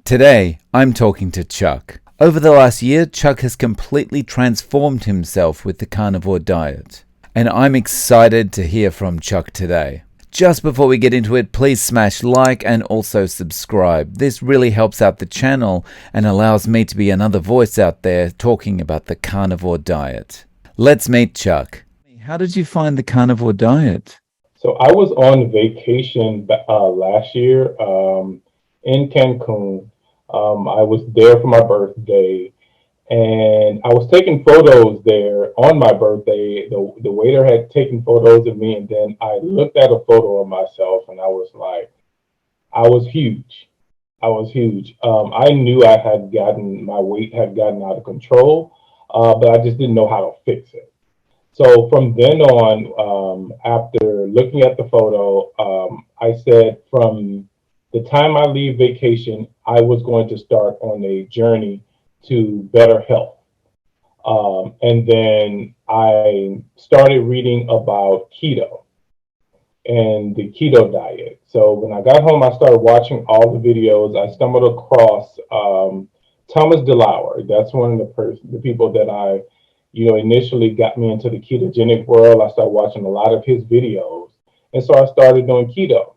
Today, I'm talking to Chuck. Over the last year, Chuck has completely transformed himself with the carnivore diet. And I'm excited to hear from Chuck today. Just before we get into it, please smash like and also subscribe. This really helps out the channel and allows me to be another voice out there talking about the carnivore diet. Let's meet Chuck. How did you find the carnivore diet? So I was on vacation last year in Cancun. I was there for my birthday, and I was taking photos there on my birthday. The waiter had taken photos of me, and then I looked at a photo of myself, and I was like, I was huge. I was huge. I knew my weight had gotten out of control, but I just didn't know how to fix it. So from then on, after looking at the photo, I said from the time I leave vacation, I was going to start on a journey to better health. And then I started reading about keto and the keto diet. So when I got home, I started watching all the videos. I stumbled across Thomas DeLauer. That's one of the people that initially got me into the ketogenic world. I started watching a lot of his videos. And so I started doing keto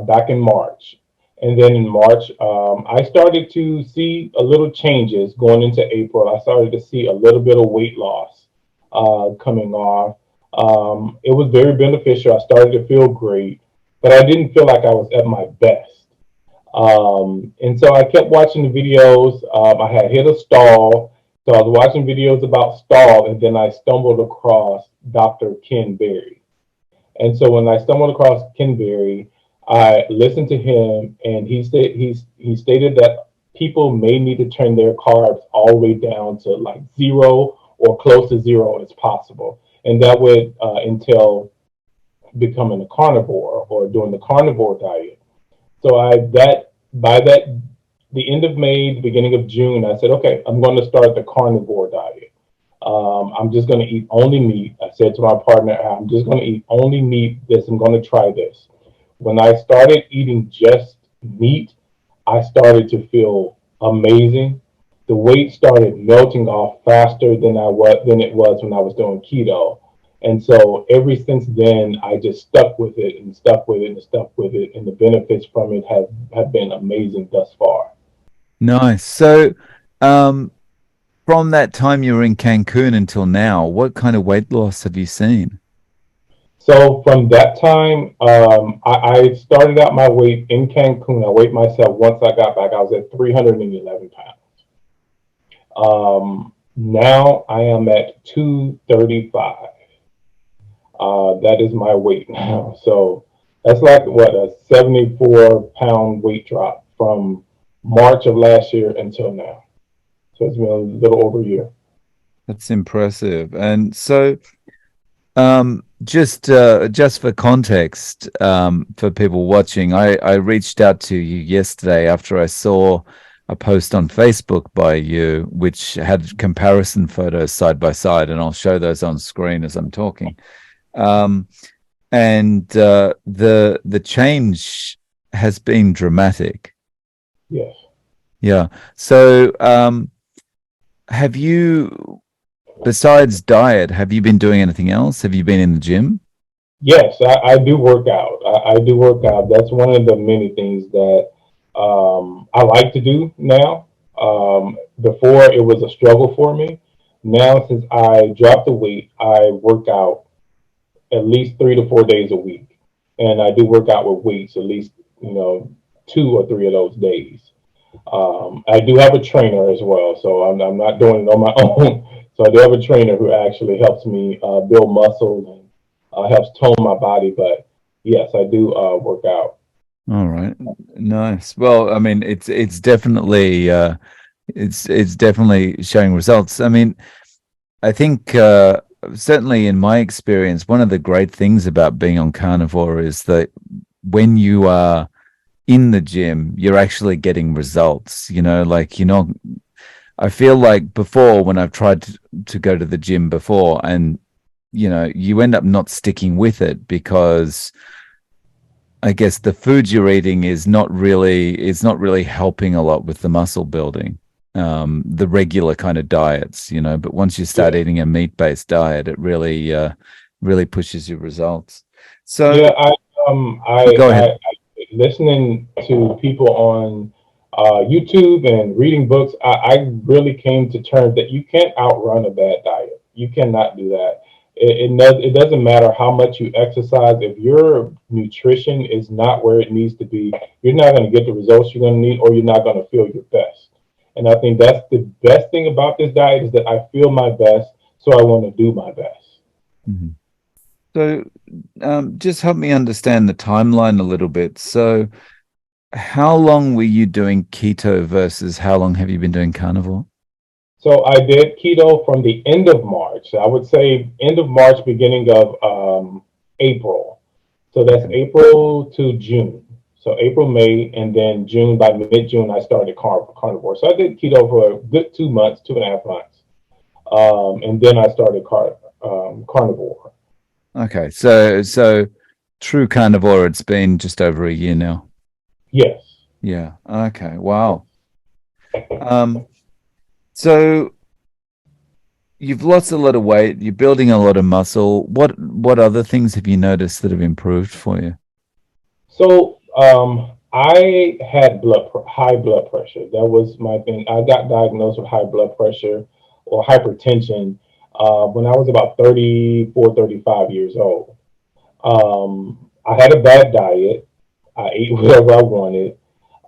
back in March. And then in March, I started to see a little changes going into April. I started to see a little bit of weight loss coming off. It was very beneficial. I started to feel great, but I didn't feel like I was at my best. And so I kept watching the videos. I had hit a stall. So I was watching videos about stall, and then I stumbled across Dr. Ken Berry. And so when I stumbled across Ken Berry, I listened to him, and he stated that people may need to turn their carbs all the way down to like zero or close to zero as possible, and that would entail becoming a carnivore or doing the carnivore diet. So by the end of May, the beginning of June, I said, okay, I'm going to start the carnivore diet. I'm just going to eat only meat. I said to my partner, I'm just going to eat only meat. I'm going to try this. When I started eating just meat, I started to feel amazing. The weight started melting off faster than it was when I was doing keto. And so ever since then, I just stuck with it and stuck with it and stuck with it. And the benefits from it have been amazing thus far. Nice. So, from that time you were in Cancun until now, what kind of weight loss have you seen? So from that time, I started out my weight in Cancun. I weighed myself once I got back. I was at 311 pounds. Now I am at 235. That is my weight now. So that's like a 74-pound weight drop from March of last year until now. So it's been a little over a year. That's impressive. And so, just for context, for people watching, I reached out to you yesterday after I saw a post on Facebook by you, which had comparison photos side by side, and I'll show those on screen as I'm talking. And the change has been dramatic. Yes. Yeah. So, have you, besides diet, have you been doing anything else? Have you been in the gym? Yes, I do work out. I do work out. That's one of the many things that I like to do now. Before it was a struggle for me. Now, since I dropped the weight, I work out at least 3 to 4 days a week, and I do work out with weights at least 2 or 3 of those days. I do have a trainer as well, so I'm not doing it on my own. So I do have a trainer who actually helps me build muscle and helps tone my body. But yes, I do work out. All right. Nice. Well, I mean, it's definitely it's definitely showing results. I mean, I think certainly in my experience, one of the great things about being on carnivore is that when you are in the gym, you're actually getting results. Like I feel like before when I've tried to go to the gym before, and you end up not sticking with it because I guess the food you're eating is not really helping a lot with the muscle building. The regular kind of diets, but once you start Yeah, eating a meat-based diet, it really pushes your results. So yeah. go ahead. Listening to people on YouTube and reading books, I really came to terms that you can't outrun a bad diet. You cannot do that. It doesn't matter how much you exercise. If your nutrition is not where it needs to be, you're not going to get the results you're going to need, or you're not going to feel your best. And I think that's the best thing about this diet is that I feel my best, so I want to do my best. Mhm. So just help me understand the timeline a little bit. So how long were you doing keto versus how long have you been doing carnivore? So I did keto from the end of March. I would say end of March, beginning of April. So that's Okay. April to June. So April, May, and then June. By mid-June, I started carnivore. So I did keto for a good 2 months, 2.5 months, and then I started carnivore. Okay. So true carnivore, it's been just over a year now. Yes. Yeah. Okay. Wow. Um, so you've lost a lot of weight, you're building a lot of muscle. What other things have you noticed that have improved for you? So I had high blood pressure. That was my thing. I got diagnosed with high blood pressure or hypertension when I was about 34, 35 years old. I had a bad diet. I ate whatever I wanted.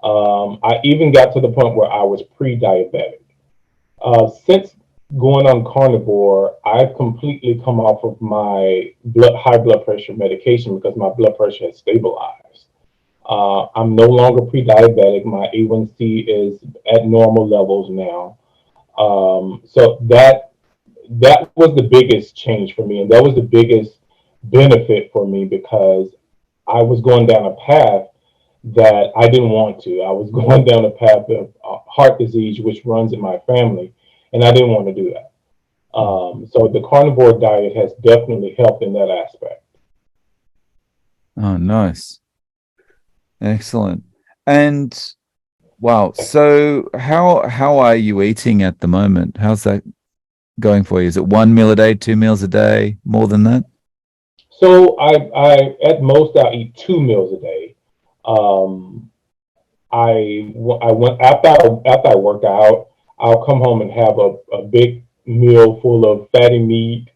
I even got to the point where I was pre-diabetic. Since going on carnivore, I've completely come off of my high blood pressure medication because my blood pressure has stabilized. I'm no longer pre-diabetic. My A1C is at normal levels now. So that was the biggest change for me, and that was the biggest benefit for me because I was going down a path that I didn't want to. I was going down a path of heart disease, which runs in my family, and I didn't want to do that. So the carnivore diet has definitely helped in that aspect. Oh, nice. Excellent. And wow, so how are you eating at the moment? How's that going for you? Is it one meal a day, two meals a day, more than that? So I at most I eat 2 meals a day. Um, I went after I work out. I'll come home and have a big meal full of fatty meat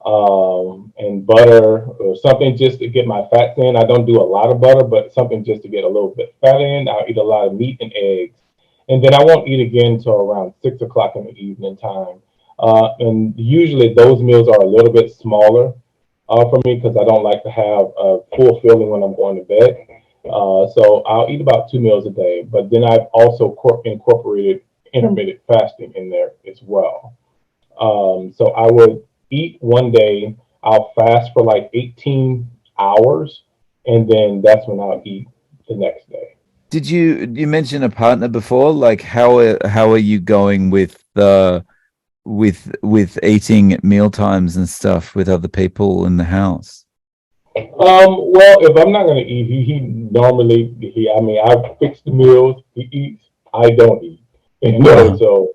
and butter or something just to get my fats in. I don't do a lot of butter, but something just to get a little bit fat in. I'll eat a lot of meat and eggs, and then I won't eat again until around 6 o'clock in the evening time. And usually those meals are a little bit smaller for me because I don't like to have a full feeling when I'm going to bed. So I'll eat about 2 meals a day, but then I've also incorporated intermittent fasting in there as well. So I would eat one day, I'll fast for like 18 hours, and then that's when I'll eat the next day. Did you mention a partner before? Like how are you going with the with eating at meal times and stuff with other people in the house? Well, if I'm not going to eat, he normally, I mean, I fix the meals, he eats, I don't eat. Uh-huh. So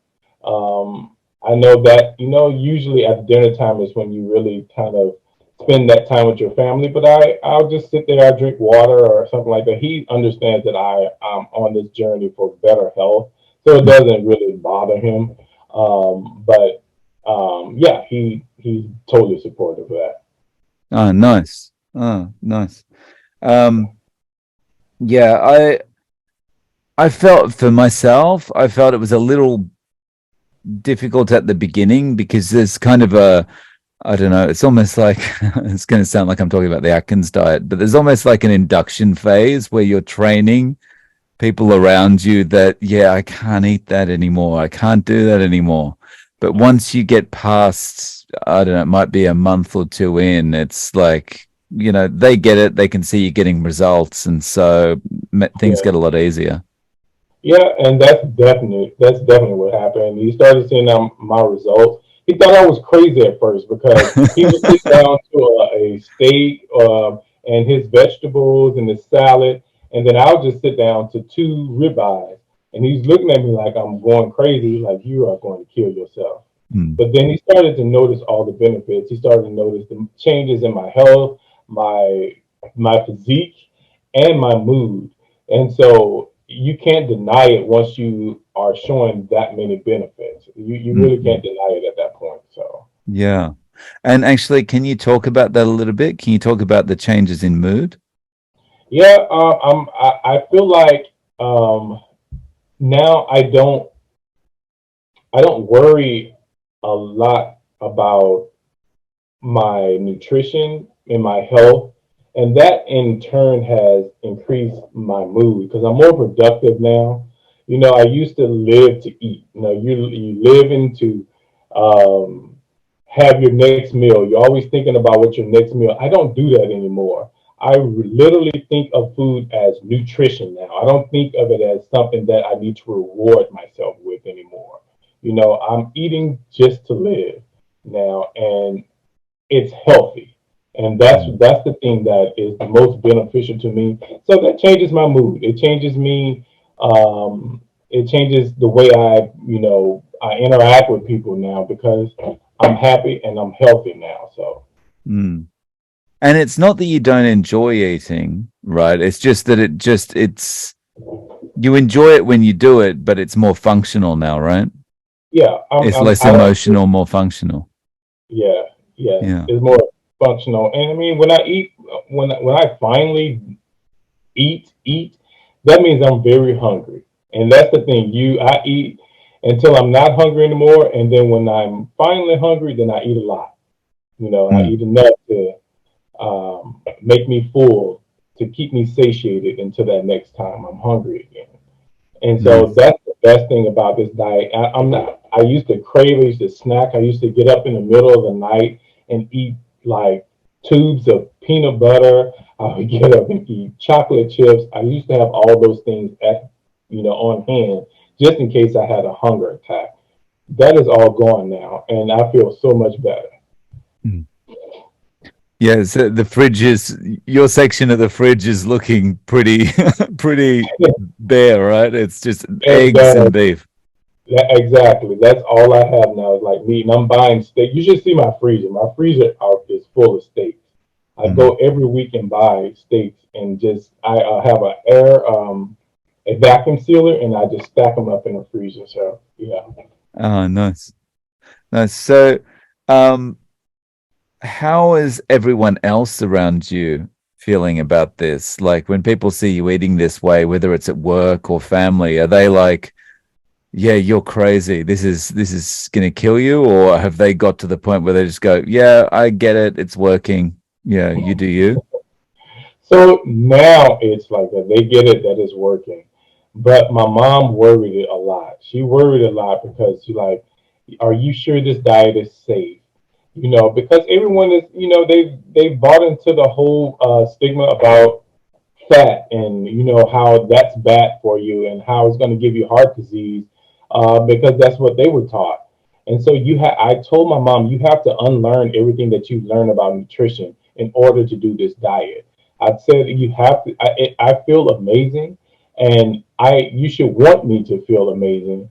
I know that, usually at dinner time is when you really kind of spend that time with your family, but I'll just sit there, I drink water or something like that. He understands that I'm on this journey for better health, so it doesn't really bother him. But yeah, he's totally supportive of that. Oh, nice. Oh, nice. Um, yeah, I felt for myself, I felt it was a little difficult at the beginning because there's kind of a, I don't know, it's almost like it's going to sound like I'm talking about the Atkins diet, but there's almost like an induction phase where you're training people around you that, yeah, I can't eat that anymore. I can't do that anymore. But once you get past, I don't know, it might be a month or two in, it's like, they get it. They can see you getting results. And so things Yeah. get a lot easier. Yeah, and that's definitely what happened. He started seeing my results. He thought I was crazy at first because he would sit down to a steak, and his vegetables and his salad, and then I'll just sit down to two ribeyes, and he's looking at me like I'm going crazy, like you are going to kill yourself. Mm. But then he started to notice all the benefits. He started to notice the changes in my health, my my physique, and my mood. And so you can't deny it once you are showing that many benefits. You really Mm. can't deny it at that point. So Yeah. And actually, can you talk about that a little bit? Can you talk about the changes in mood? yeah, I feel like um, now I don't worry a lot about my nutrition and my health. And that in turn has increased my mood because I'm more productive now. You know, I used to live to eat. You know, you live into um, have your next meal. You're always thinking about what your next meal. I don't do that anymore. I literally think of food as nutrition now. I don't think of it as something that I need to reward myself with anymore. You know, I'm eating just to live now, and it's healthy. And Mm. that's the thing that is the most beneficial to me. So that changes my mood. It changes me. It changes the way I interact with people now because I'm happy and I'm healthy now. So Mm. And it's not that you don't enjoy eating, right? It's just that it's you enjoy it when you do it, but it's more functional now, right? yeah, It's less I don't. emotional, more functional. Yeah, yes, Yeah. it's more functional. And I mean, when I eat, when I finally eat, that means I'm very hungry. And that's the thing. I eat until I'm not hungry anymore, and then when I'm finally hungry, then I eat a lot. You know, I Mm. eat enough to make me full, to keep me satiated until that next time I'm hungry again. And so Nice. that's the best thing about this diet. I'm not. I used to crave. I used to snack. I used to get up in the middle of the night and eat like tubes of peanut butter. I would get up and eat chocolate chips. I used to have all those things on hand just in case I had a hunger attack. That is all gone now, and I feel so much better. Mm. Yeah, so the fridge is your section of the fridge is looking pretty pretty bare, right? It's just It eggs does. and beef. Yeah, exactly. That's all I have now is like meat. And I'm buying steak. You should see my freezer. My freezer is full of steaks. I Mm. go every week and buy steaks and just I have a vacuum sealer and I just stack them up in the freezer. So yeah. Oh, nice. Nice. So, um, how is everyone else around you feeling about this? Like when people see you eating this way, whether it's at work or family, are they like, "Yeah, you're crazy. This is gonna kill you," or have they got to the point where they just go, "Yeah, I get it. It's working. Yeah, you do you." So now it's like that. They get it that it's working. But my mom worried it a lot. She worried a lot because she like, are you sure this diet is safe? You know, because everyone is, they bought into the whole stigma about fat and how that's bad for you and how it's going to give you heart disease because that's what they were taught. And so I told my mom, you have to unlearn everything that you learned about nutrition in order to do this diet. I said you have to. I feel amazing, and you should want me to feel amazing.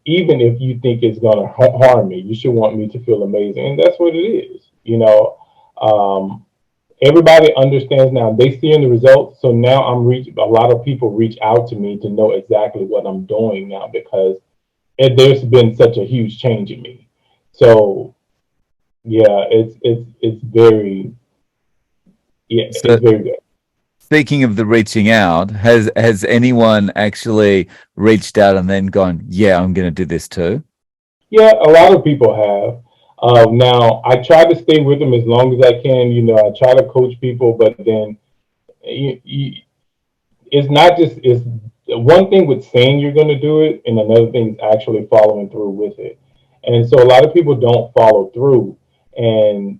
Even if you think it's going to harm me, you should want me to feel amazing, and that's what it is. Um, Everybody understands now. They see in the results. So now a lot of people reach out to me to know exactly what I'm doing now because there's been such a huge change in me. So yeah, it's very So, it's very good. speaking of the reaching out, has anyone actually reached out and then gone, "Yeah, I'm going to do this too"? Yeah, a lot of people have. Now I try to stay with them as long as I can. You know, I try to coach people, but then you, it's not just it's one thing with saying you're going to do it, and another thing is actually following through with it. And so a lot of people don't follow through, and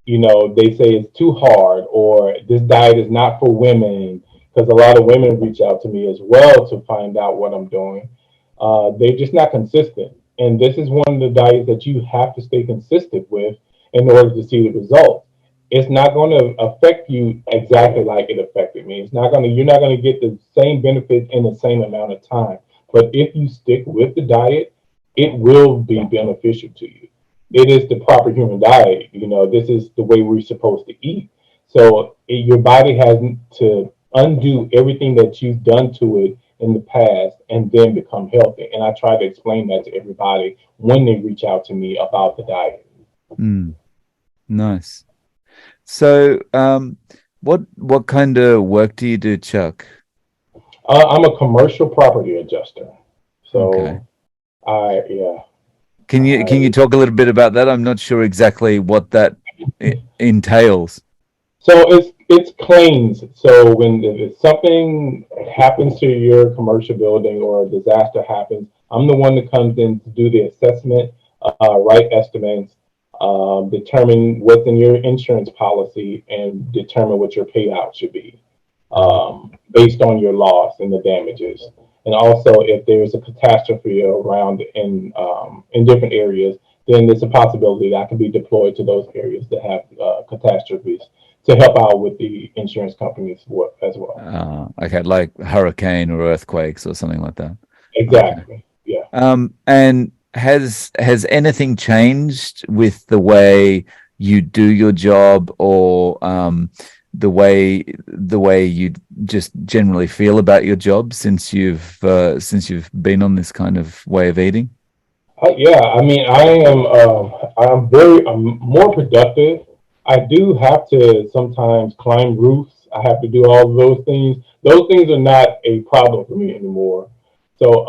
they say it's too hard or this diet is not for women because a lot of women reach out to me as well to find out what I'm doing. They're just not consistent, and this is one of the diets that you have to stay consistent with in order to see the results. it's not going to affect you exactly like it affected me. It's not going to, you're not going to get the same benefits in the same amount of time. But if you stick with the diet, it will be beneficial to you. It is the proper human diet. You know, this is the way we're supposed to eat. So your body has to undo everything that you've done to it in the past and then become healthy. And I try to explain that to everybody when they reach out to me about the diet. Mm, nice. So, what kind of work do you do, Chuck? I'm a commercial property adjuster. Okay. So yeah, Can you I, talk a little bit about that? I'm not sure exactly what that entails. so it's claims. So when if something happens to your commercial building or a disaster happens, I'm the one that comes in to do the assessment, write estimates, determine what's in your insurance policy, and determine what your payout should be, based on your loss and the damages. And also, if there's a catastrophe around in different areas, then there's a possibility that I can be deployed to those areas that have catastrophes to help out with the insurance companies as well. Okay, like hurricane or earthquakes or something like that. Okay. Exactly. Yeah. And has anything changed with the way you do your job, or the way you just generally feel about your job since you've been on this kind of way of eating? Yeah. I mean, I'm more productive. I do have to sometimes climb roofs. I have to do all of those things. Those things are not a problem for me anymore. So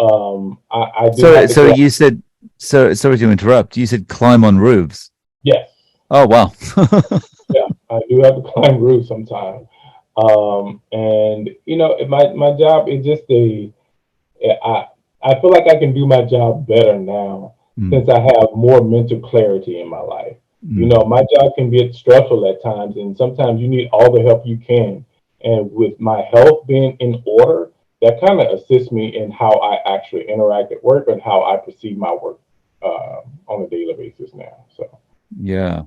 I do So have to so go. you said so sorry to interrupt. You said climb on roofs. Yes. Oh wow. Yeah, I do have to climb roofs sometimes. And you know, my job is just I I feel like I can do my job better now Mm, since I have more mental clarity in my life. You mm. know, my job can get stressful at times, and sometimes you need all the help you can. And with my health being in order, that kind of assists me in how I actually interact at work and how I perceive my work on a daily basis now. So. Yeah,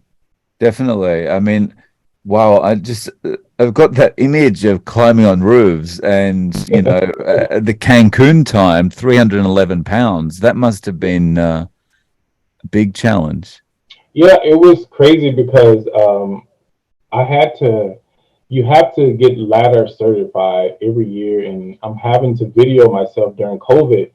definitely. I mean, wow, I've got that image of climbing on roofs and, the Cancun time, 311 pounds. That must have been a big challenge. Yeah, it was crazy because I had to. You have to get ladder certified every year, and I'm having to video myself during COVID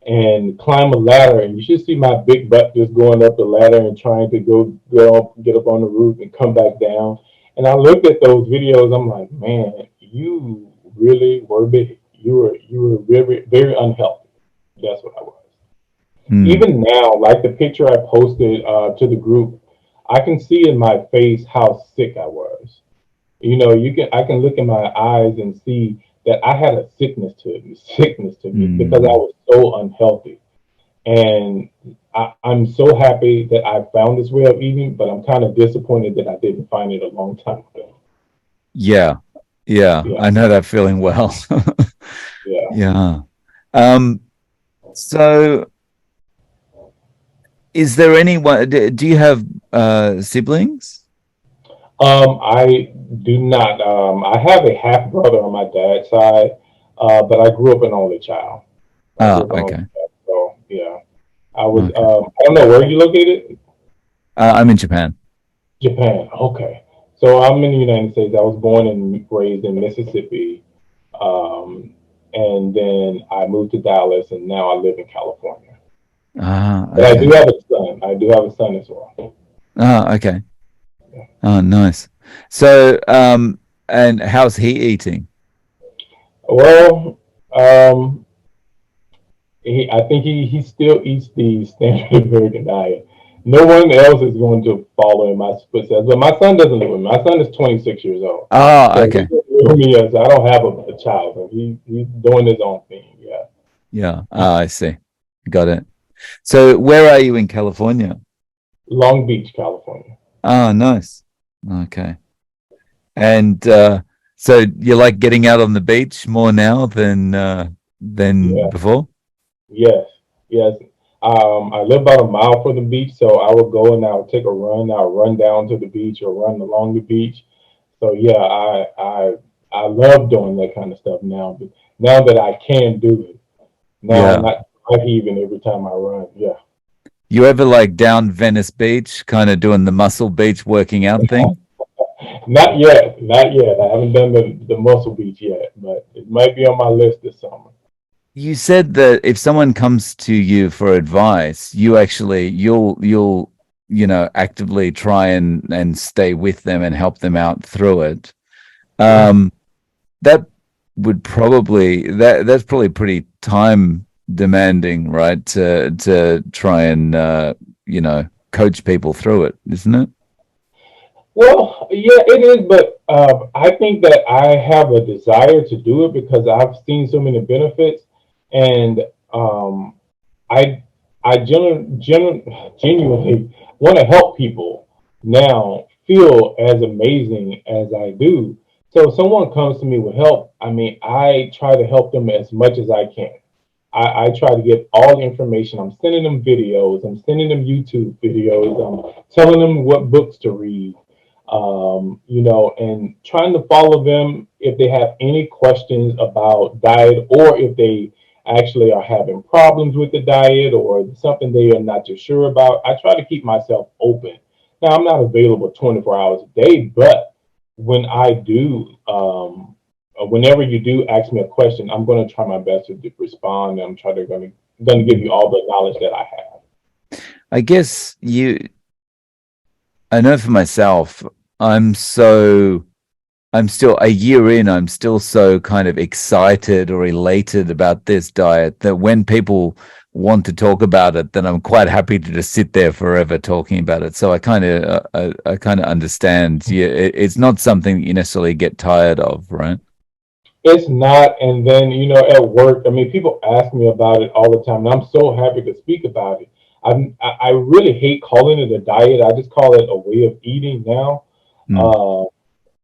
and climb a ladder. And you should see my big butt just going up the ladder and trying to go up, get up on the roof and come back down. And I looked at those videos. I'm like, man, you really were big. You were very very unhealthy. That's what I was. Hmm. Even now, like the picture I posted to the group, I can see in my face how sick I was. You know, I can look in my eyes and see that I had a sickness to me because I Hmm. was so unhealthy. And I'm so happy that I found this way of eating, but I'm kind of disappointed that I didn't find it a long time ago. Yeah, yeah, Yeah, I know that feeling well. yeah. Yeah. Um, so is there anyone, do you have siblings? I do not. I have a half brother on my dad's side, but I grew up an only child. I grew up an only Okay. child, so yeah. I was. Okay. I don't know where you located. I'm in Japan. Japan. Okay. So I'm in the United States. I was born and raised in Mississippi, um, and then I moved to Dallas, and now I live in California. But I do Okay. have a son. I do have a son as well. Okay. Oh, nice. So, and how's he eating? Well, um, I think he still eats the standard American diet. No one else is going to follow in my footsteps. But my son doesn't live with me. My son is 26 years old. Oh, So he okay. doesn't live with me as I don't have a child. So he's doing his own thing. Yeah. Yeah. I see. Got it. So, where are you in California? Long Beach, California. Oh, nice. Okay. And so you like getting out on the beach more now than Yeah. before? Yes. Yes. I live about a mile from the beach, so I would go and I would take a run. I would run down to the beach or run along the beach. So yeah, I love doing that kind of stuff now. But now that I can do it, now I'm Yeah. not dry heaving every time I run. Yeah. You ever like down Venice Beach, kind of doing the muscle beach working out thing? Not yet, not yet. I haven't done the Muscle Beach yet, but it might be on my list this summer. You said that if someone comes to you for advice, you actually you'll actively try and stay with them and help them out through it. Yeah. Um, that would probably that's probably pretty time demanding, right? To try and coach people through it, isn't it? Well, yeah, it is, but I think that I have a desire to do it because I've seen so many benefits, and um, I genuinely want to help people now feel as amazing as I do. So if someone comes to me with help, I mean, I try to help them as much as I can. I try to get all the information. I'm sending them videos. I'm sending them YouTube videos. I'm telling them what books to read. And trying to follow them if they have any questions about diet or if they actually are having problems with the diet or something they are not too sure about. I try to keep myself open. Now, I'm not available 24 hours a day, but when I do, whenever you do ask me a question, I'm going to try my best to respond. I'm trying to going to give you all the knowledge that I have. I guess I know for myself, I'm so I'm still a year in, I'm still so kind of excited or elated about this diet that when people want to talk about it, then I'm quite happy to just sit there forever talking about it. So I kind of understand. Yeah, it's not something that you necessarily get tired of, right? It's not, and then at work, I mean, people ask me about it all the time, and I'm so happy to speak about it. I really hate calling it a diet. I just call it a way of eating now. Mm. Uh,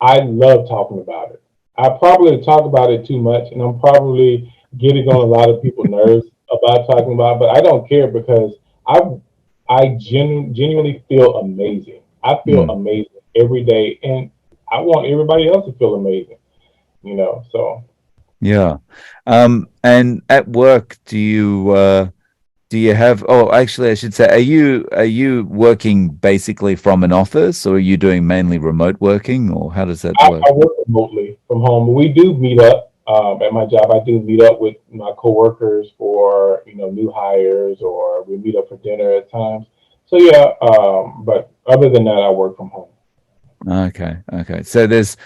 I love talking about it. I probably talk about it too much, and I'm probably getting on a lot of people's nerves about talking about it, but I don't care because I genuinely feel amazing. I feel Mm. amazing every day, and I want everybody else to feel amazing. So Yeah. And at work, do you have, oh, actually, I should say, are you working basically from an office or are you doing mainly remote working or how does that work? I work remotely from home. We do meet up at my job. I do meet up with my coworkers for new hires, or we meet up for dinner at times. So yeah, but other than that, I work from home. Okay, okay. So there's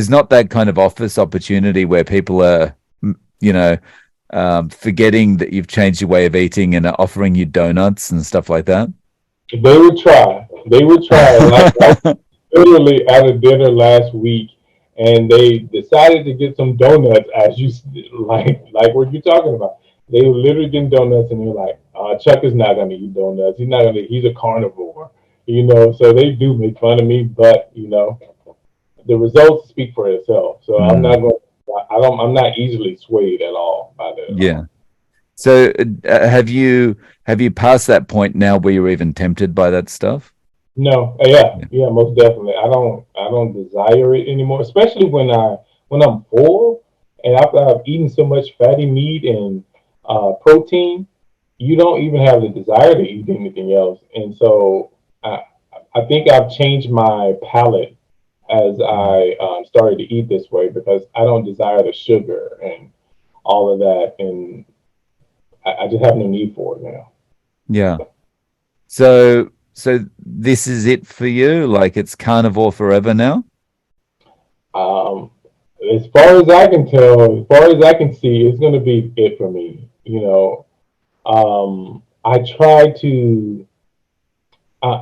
not that kind of office opportunity where people are, you know, forgetting that you've changed your way of eating and are offering you donuts and stuff like that. They would try. They would try. Like I was literally at a dinner last week, and they decided to get some donuts, as you like what you're talking about. They were literally getting donuts, and they're like, "Chuck is not going to eat donuts. He's not going to. He's a carnivore." So they do make fun of me, but the results speak for itself. So I'm not Mm, going. I don't. I'm not easily swayed at all by that at yeah. all. So have you passed that point now where you're even tempted by that stuff? No, yeah, Yeah. yeah, most definitely. I don't desire it anymore, especially when I'm full and after I've eaten so much fatty meat and protein, you don't even have the desire to eat anything else. And so I, I think I've changed my palate as Mm. I started to eat this way because I don't desire the sugar and all of that, and I just have no need for it now. Yeah. So this is it for you? Like it's carnivore forever now? Um, as far as I can tell, as far as I can see, it's going to be it for me. I try to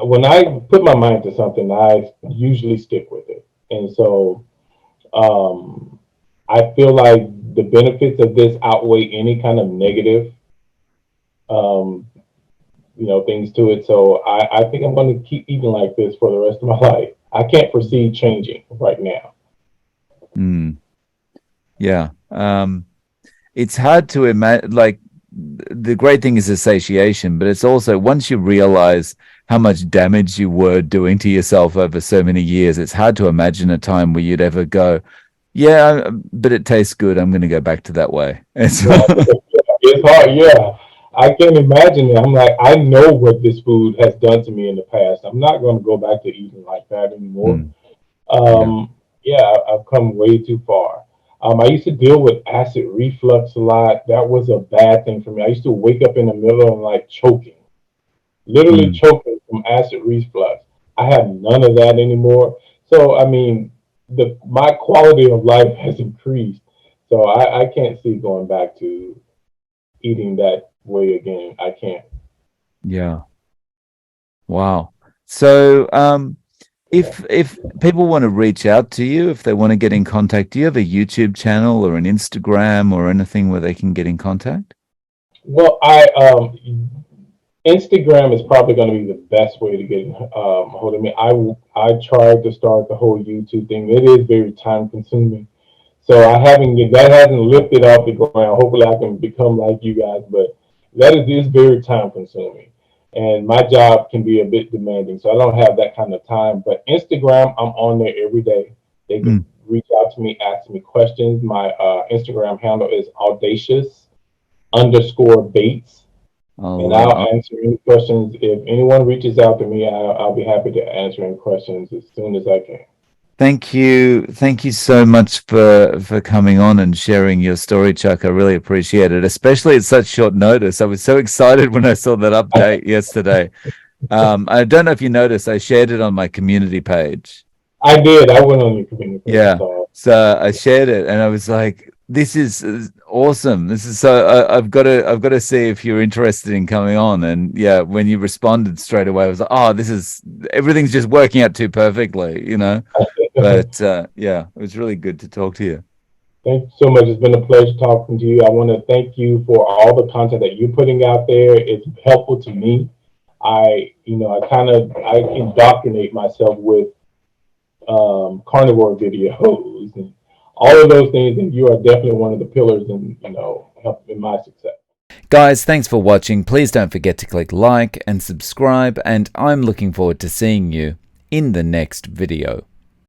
when I put my mind to something, I usually stick with it, and so um, I feel like the benefits of this outweigh any kind of negative, um, things to it. So I think I'm going to keep eating like this for the rest of my life. I can't foresee changing right now. Mm, yeah. It's hard to imagine like the great thing is the satiation, but it's also once you realize how much damage you were doing to yourself over so many years, it's hard to imagine a time where you'd ever go, yeah, but it tastes good. I'm going to go back to that way. Yeah, it's hard. Yeah, I can't imagine it. I'm like, I know what this food has done to me in the past. I'm not going to go back to eating like that anymore. Mm, yeah. Yeah, I've come way too far. I used to deal with acid reflux a lot. That was a bad thing for me. I used to wake up in the middle and like choking, literally Mm, choking from acid reflux. I have none of that anymore. So I mean, the my quality of life has increased. So I can't see going back to eating that way again. I can't. yeah. Wow. So, if people want to reach out to you, if they want to get in contact, do you have a YouTube channel or an Instagram or anything where they can get in contact? Well, I Instagram is probably going to be the best way to get hold of me. I tried to start the whole YouTube thing. It is very time consuming, so I haven't that hasn't lifted off the ground. Hopefully, I can become like you guys, but is very time consuming, and my job can be a bit demanding. So I don't have that kind of time. But Instagram, I'm on there every day. They can Mm. reach out to me, ask me questions. My Instagram handle is audacious_Bates, I'll, and I'll answer any questions. If anyone reaches out to me, I'll be happy to answer any questions as soon as I can. thank you so much for coming on and sharing your story, Chuck. I really appreciate it, especially at such short notice. I was so excited when I saw that update yesterday. I don't know if you noticed, I shared it on my community page. I did. I went on your community page. I Yeah. saw it. So I shared it and I was like, this is awesome. This is so I've got to see if you're interested in coming on. And yeah, when you responded straight away, I was like, oh, this is everything's just working out too perfectly, you know. But yeah, it was really good to talk to you. Thank you so much. It's been a pleasure talking to you. I want to thank you for all the content that you're putting out there. It's helpful to me. I indoctrinate myself with carnivore videos and all of those things, and you are definitely one of the pillars in help in my success. Guys, thanks for watching. Please don't forget to click like and subscribe, and I'm looking forward to seeing you in the next video.